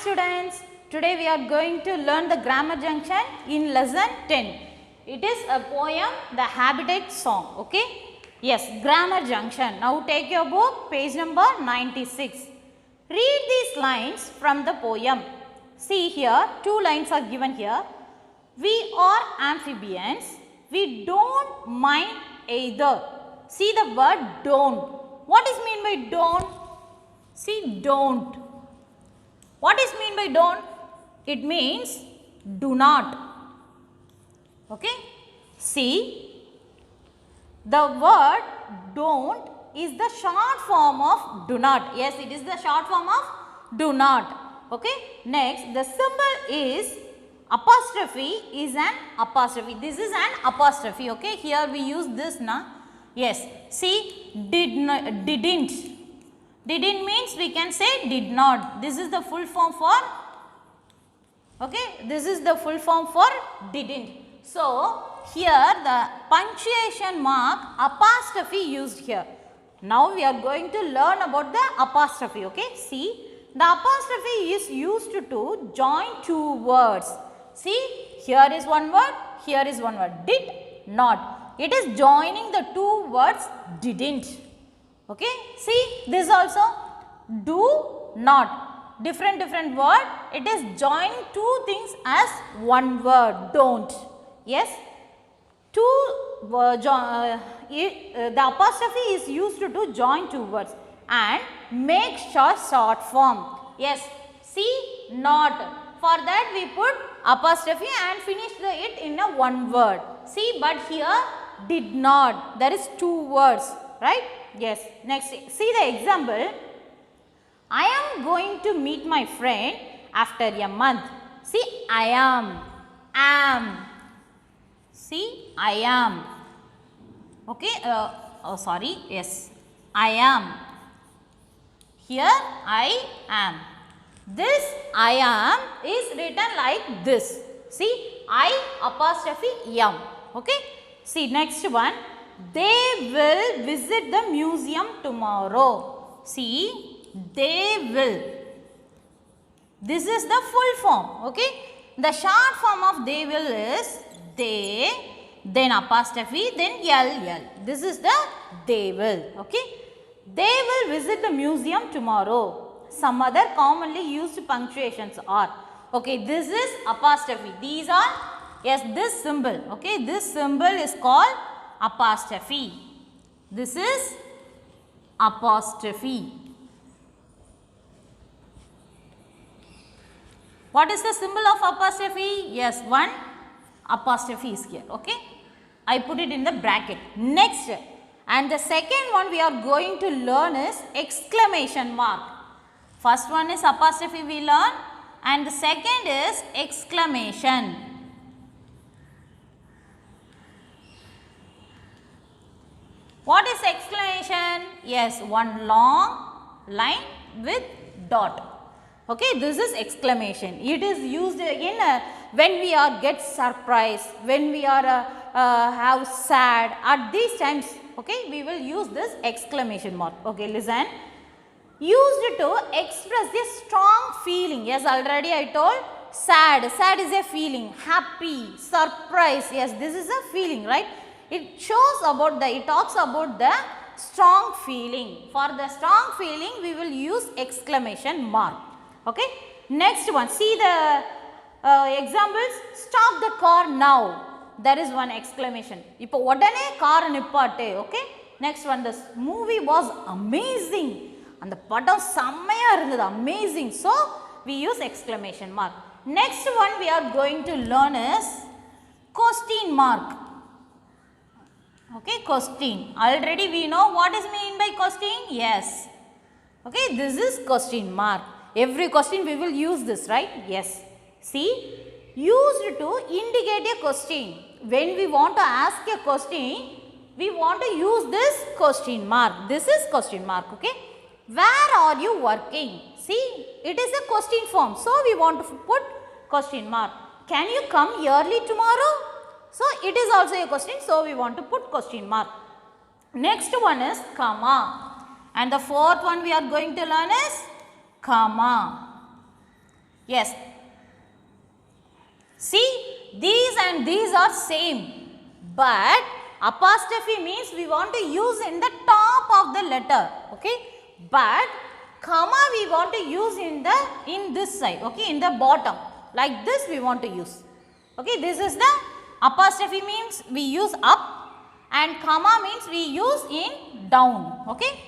students, today we are going to learn the grammar junction in lesson 10. It is a poem, The Habitat Song, okay? Yes, grammar junction. Now take your book, page number 96. Read these lines from the poem. See here, two lines are given here. We are amphibians, we don't mind either. See the word don't. What is mean by don't? See, don't. What is mean by don't? It means do not. Okay. See, the word don't is the short form of do not. Yes, it is the short form of do not. Okay. Next, the symbol is apostrophe is an apostrophe. This is an apostrophe. Okay. Here we use this now. Yes. See, didn't. Didn't means we can say did not. This is the full form for, okay, this is the full form for didn't. So, here the punctuation mark apostrophe used here. Now, we are going to learn about the apostrophe, okay. See, the apostrophe is used to join two words. See, here is one word, here is one word, did not. It is joining the two words didn't. Okay, see this also do not, different word, it is joining two things as one word, don't. Yes, the apostrophe is used to join two words and make short form. Yes, see not, for that we put apostrophe and finish it in a one word. See, but here did not, there is two words, right? Yes. Next, see the example. I am going to meet my friend after a month. See, I am. See, I am. Okay. Sorry. Yes, I am. Here, I am. This I am is written like this. See, I apostrophe am. Okay. See, next one. They will visit the museum tomorrow. See, they will. This is the full form. Okay. The short form of they will is they, then apostrophe, then ll. This is the they will. Okay. They will visit the museum tomorrow. Some other commonly used punctuations are. Okay. This is apostrophe. These are, yes, this symbol. Okay. This symbol is called apostrophe. This is apostrophe. What is the symbol of apostrophe? Yes, one apostrophe is here. Okay, I put it in the bracket. Next, and the second one we are going to learn is exclamation mark. First one is apostrophe we learn, and the second is exclamation. What is exclamation? Yes, one long line with dot. Okay, this is exclamation. It is used in when we are get surprised, when we are have sad. At these times, okay, we will use this exclamation mark. Okay, listen. Used to express a strong feeling. Yes, already I told. Sad. Sad is a feeling. Happy, surprise. Yes, this is a feeling, right? It shows about it talks about the strong feeling. For the strong feeling, we will use exclamation mark. Okay. Next one, see the examples. Stop the car now. There is one exclamation. Ipo odane car nippate. Okay. Next one, this movie was amazing. And the padam sammaya irundhathu, amazing. So, we use exclamation mark. Next one we are going to learn is question mark. Okay, question. Already we know what is mean by question. Yes. Okay, this is question mark. Every question we will use this, right? Yes. See, used to indicate a question. When we want to ask a question, we want to use this question mark. This is question mark. Okay. Where are you working? See, it is a question form. So, we want to put question mark. Can you come early tomorrow? So, it is also a question. So, we want to put question mark. Next one is comma. And the fourth one we are going to learn is comma. Yes. See, these and these are same, but apostrophe means we want to use in the top of the letter, okay, but comma we want to use in this side, okay, in the bottom, like this we want to use, okay. This is the apostrophe means we use up and comma means we use in down, okay.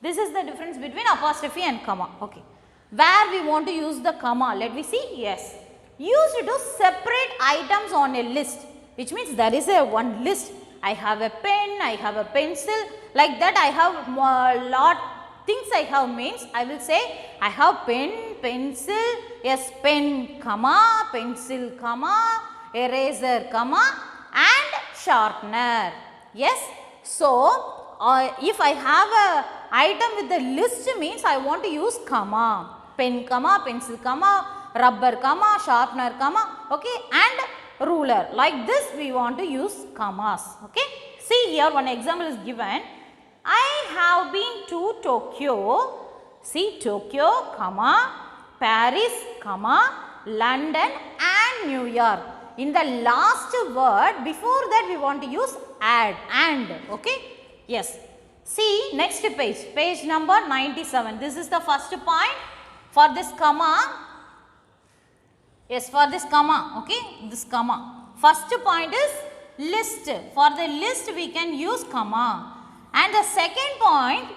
This is the difference between apostrophe and comma, okay. Where we want to use the comma, let me see. Yes, used to separate items on a list, which means there is a one list. I have a pen, I have a pencil, like that I have lot things I have means I will say I have pen, pencil, yes, pen, comma, pencil, comma, eraser, comma and sharpener. Yes. So, if I have a item with the list means I want to use comma, pen, comma, pencil, comma, rubber, comma, sharpener, comma, okay, and ruler. Like this we want to use commas, okay. See here one example is given. I have been to Tokyo. See, Tokyo, comma, Paris, comma, London and New York. In the last word before that we want to use add, and, okay. Yes. See next page, page number 97. This is the first point for this comma. Yes, for this comma, okay, this comma. First point is list. For the list we can use comma. And the second point,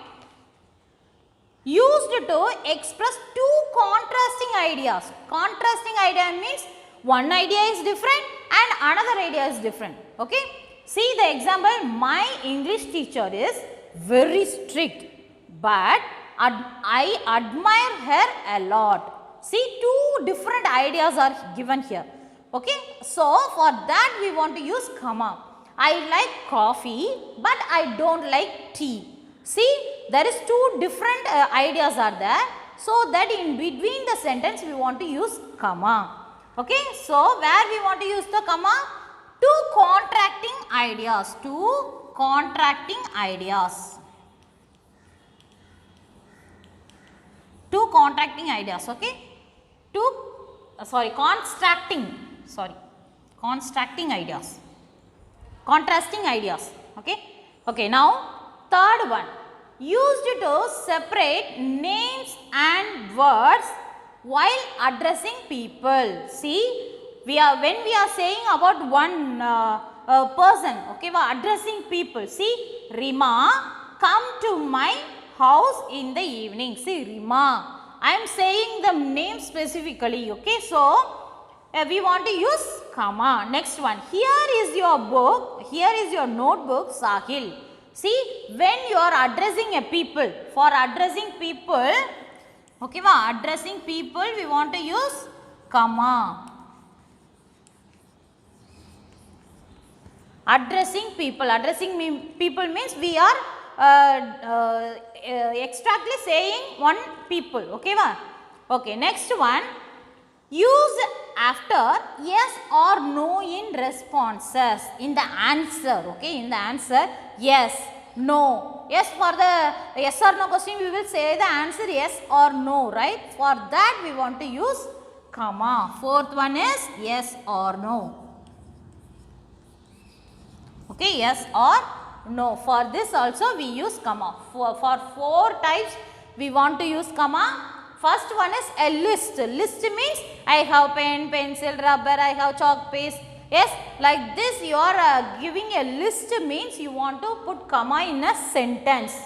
used to express two contrasting ideas. Contrasting idea means one idea is different and another idea is different, okay. See the example, my English teacher is very strict, but I admire her a lot. See, two different ideas are given here, okay. So, for that we want to use comma. I like coffee, but I don't like tea. See, there is two different ideas are there. So, that in between the sentence we want to use comma, okay. So, where we want to use the comma? Two contracting ideas, two contracting ideas. Two contracting ideas, okay. Two, constructing ideas, contrasting ideas, okay. Okay, now third one, used to separate names and words while addressing people. See, when we are saying about one person, okay, we are addressing people. See, Rima, come to my house in the evening. See, Rima, I am saying the name specifically, okay. So, we want to use comma. Next one, here is your book, here is your notebook, Sahil. See, when you are addressing a people, for addressing people, okay, addressing people we want to use comma. Addressing people means we are exactly saying one people, okay. Okay, next one, use after yes or no in responses, in the answer, okay, in the answer, yes, no. Yes, for the yes or no question we will say the answer yes or no, right. For that we want to use comma. Fourth one is yes or no, okay, yes or no. For this also we use comma. For four types we want to use comma. First one is a list. List means I have pen, pencil, rubber, I have chalk, paste. Yes, like this you are giving a list means you want to put comma in a sentence,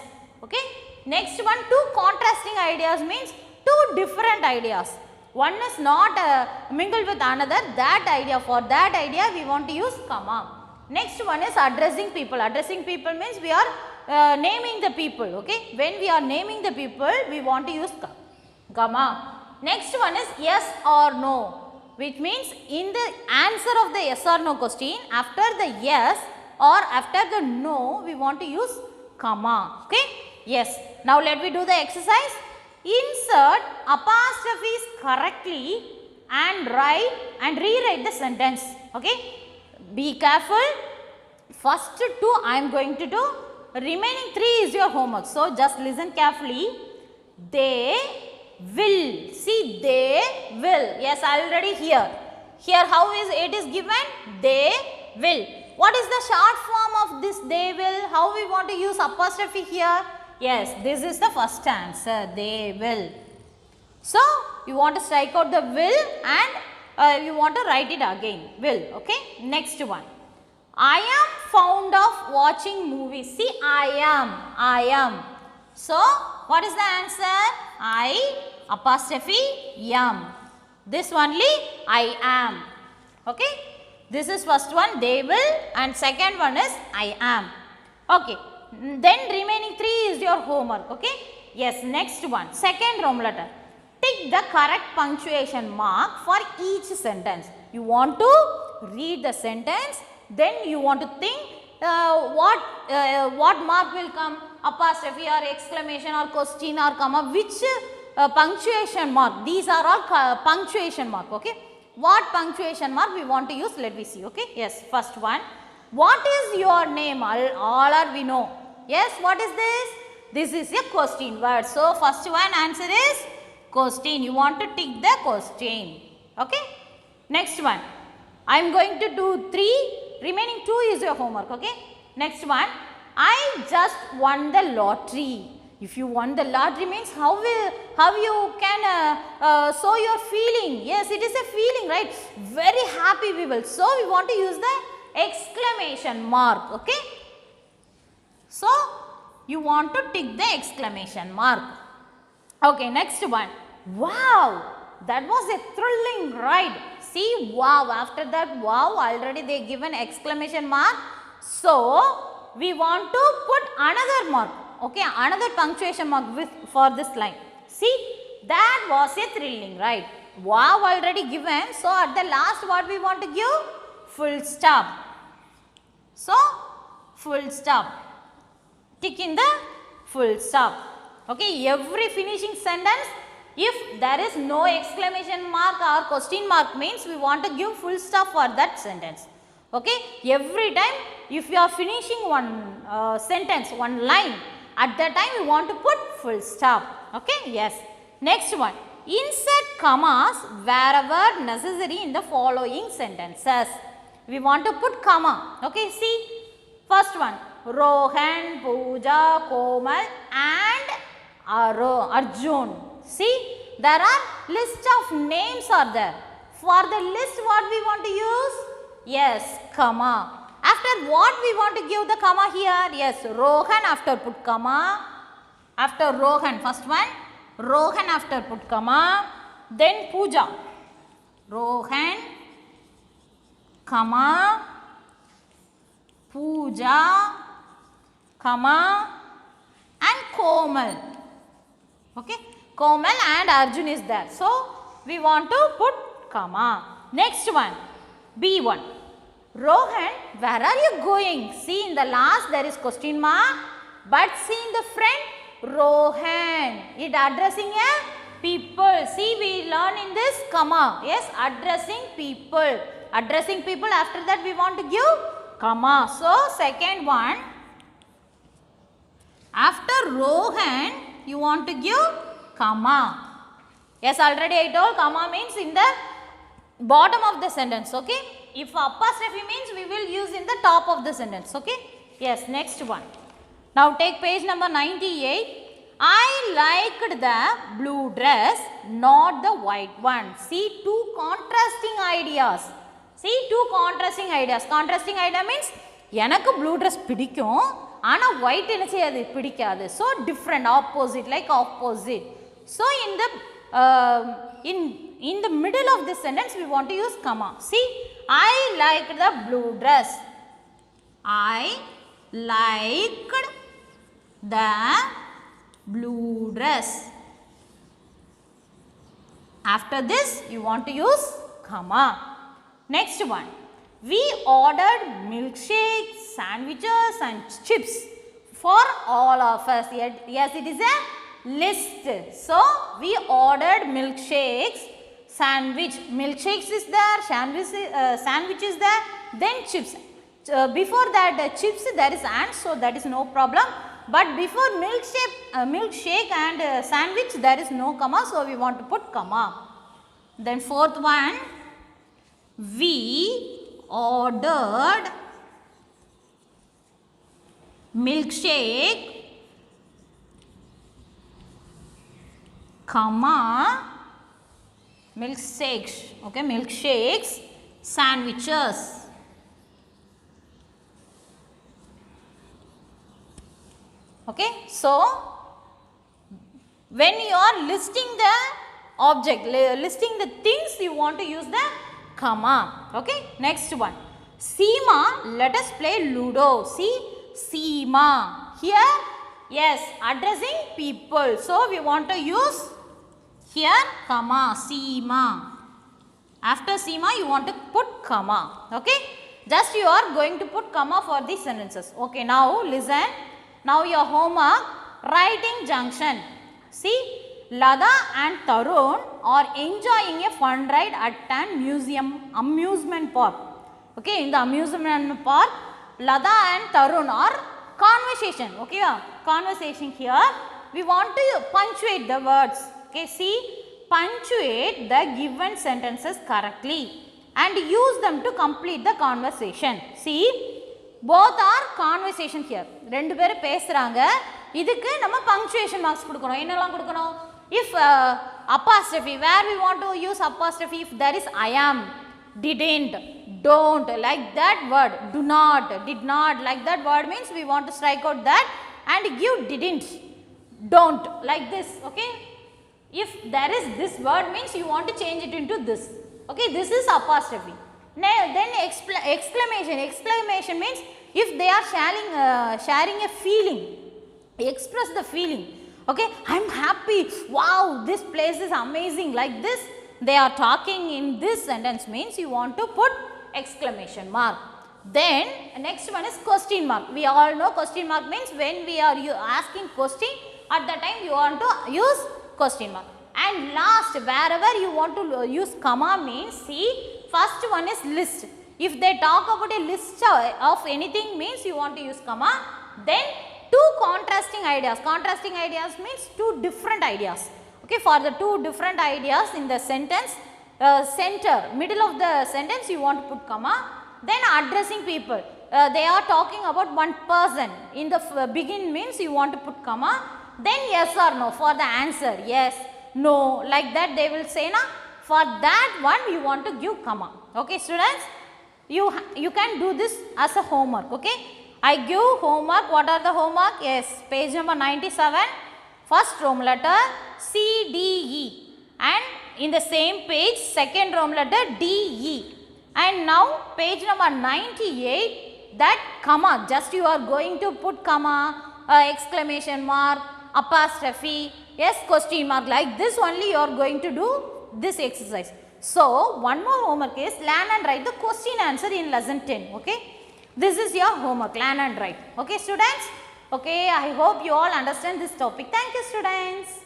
okay. Next one, two contrasting ideas means two different ideas. One is not mingled with another, that idea. For that idea we want to use comma. Next one is addressing people. Addressing people means we are naming the people, okay. When we are naming the people we want to use comma. Next one is yes or no, which means in the answer of the yes or no question, after the yes or after the no we want to use comma, okay. Yes. Now let me do the exercise. Insert apostrophes correctly and write and rewrite the sentence, okay. Be careful. First two I am going to do. Remaining three is your homework. So just listen carefully. They will. See, they will. Yes, already here. Here how is it is given? They will. What is the short form of this they will? How we want to use apostrophe here? Yes, this is the first answer. They will. So, you want to strike out the will and you want to write it again. Will. Okay. Next one. I am fond of watching movies. See, I am. So, what is the answer? I apostrophe am. This only I am. Okay. This is first one, they will, and second one is I am. Okay. Then remaining 3 is your homework. Okay. Yes, next one. Second Roman letter. Tick the correct punctuation mark for each sentence. You want to read the sentence, then you want to think what mark will come, apostrophe or exclamation or question or comma, which punctuation mark. These are all punctuation mark. Okay. What punctuation mark we want to use? Let me see. Okay. Yes. First one. What is your name? All are we know. Yes. What is this? This is a question word. So, first one answer is question. You want to tick the question. Okay. Next one. I am going to do 3. Remaining 2 is your homework. Okay. Next one. I just won the lottery. If you won the lottery means how you can show your feeling. Yes, it is a feeling, right? Very happy we will. So, we want to use the exclamation mark. Okay. So, you want to tick the exclamation mark. Okay, next one. Wow, that was a thrilling ride. See, wow, after that wow already they given exclamation mark. So, we want to put another mark. Okay, another punctuation mark for this line. See, that was a thrilling ride. Wow already given. So, at the last what we want to give? Full stop. So, full stop. Tick in the full stop. Okay, every finishing sentence, if there is no exclamation mark or question mark means we want to give full stop for that sentence. Okay, every time if you are finishing one sentence, one line, at that time we want to put full stop. Okay, yes. Next one. Insert commas wherever necessary in the following sentences. We want to put comma. Okay, see. First one. Rohan, Pooja, Komal and Arjun. See, there are list of names are there. For the list what we want to use? Yes, comma. After what we want to give the comma here? Yes, Rohan after put comma. After Rohan, first one. Rohan after put comma. Then Pooja. Rohan, comma, Pooja, comma and Komal. Okay, Komal and Arjun is there. So, we want to put comma. Next one, B1. Rohan, where are you going? See, in the last there is question mark, but see in the front, Rohan. It addressing a people. See, we learn in this comma. Yes, addressing people. Addressing people, after that we want to give comma. So, second one, after Rohan, you want to give comma. Yes, already I told comma means in the bottom of the sentence. Okay. If apostrophe means we will use in the top of the sentence. Okay. Yes, next one. Now take page number 98. I liked the blue dress, not the white one. See, two contrasting ideas. See, two contrasting ideas. Contrasting idea means எனக்கு blue dress பிடிக்கும் ஆனா white என்ன செய்யாது பிடிக்காது. So different, opposite, like opposite. So in the middle of this sentence we want to use comma. See, I liked the blue dress. I liked the blue dress. After this you want to use comma. Next one. We ordered milkshakes, sandwiches and chips for all of us. Yes, it is a list. So, we ordered milkshakes, milkshakes is there, sandwich is there, then chips. Before that chips there is and, so that is no problem. but before milkshake and sandwich there is no comma, so we want to put comma. Then fourth one, we ordered milkshake, comma, milkshakes, okay, milkshakes, sandwiches. Okay, so when you are listing the object, listing the things, you want to use the comma. Okay, next one, Seema, let us play Ludo. See, Seema, here, yes, addressing people, so we want to use here comma, Seema. After Seema you want to put comma. Okay, just you are going to put comma for these sentences. Okay, now listen. Now your homework, writing junction. See, Lada and Tarun are enjoying a fun ride at an amusement park. Okay, in the amusement park, Lada and Tarun are conversation. Okay, conversation here. We want to punctuate the words. Okay, see, punctuate the given sentences correctly and use them to complete the conversation. See, both are conversation here. ரெண்டு பேரும் பேசுறாங்க. இதுக்கு நம்ம punctuation marks கொடுக்கணும். என்னெல்லாம் கொடுக்கணும்? If apostrophe, where we want to use apostrophe, if there is I am, didn't, don't, like that word, do not, did not, like that word means we want to strike out that and give didn't, don't, like this. Okay, if there is this word means you want to change it into this. Okay, this is apostrophe. Then exclamation means if they are sharing a feeling, express the feeling. Okay, I am happy, wow, this place is amazing, like this they are talking in this sentence means you want to put exclamation mark. Then next one is question mark. We all know question mark means when we are asking question, at that time you want to use question mark. And last, wherever you want to use comma means, see, first one is list. If they talk about a list of anything means you want to use comma. Then two contrasting ideas. Contrasting ideas means two different ideas. Okay, for the two different ideas in the sentence, center, middle of the sentence you want to put comma. Then addressing people. They are talking about one person. In the begin means you want to put comma. Then yes or no for the answer. Yes, no, like that they will say na. For that one you want to give comma. Okay, students, you can do this as a homework. Okay, I give homework. What are the homework? Yes, page number 97, first Roman letter C, D, E, and in the same page second Roman letter D, E, and now page number 98, that comma, just you are going to put comma, exclamation mark, apostrophe, yes, question mark, like this only you are going to do this exercise. So, one more homework is learn and write the question answer in lesson 10. Okay, this is your homework, learn and write. Okay, students. Okay, I hope you all understand this topic. Thank you, students.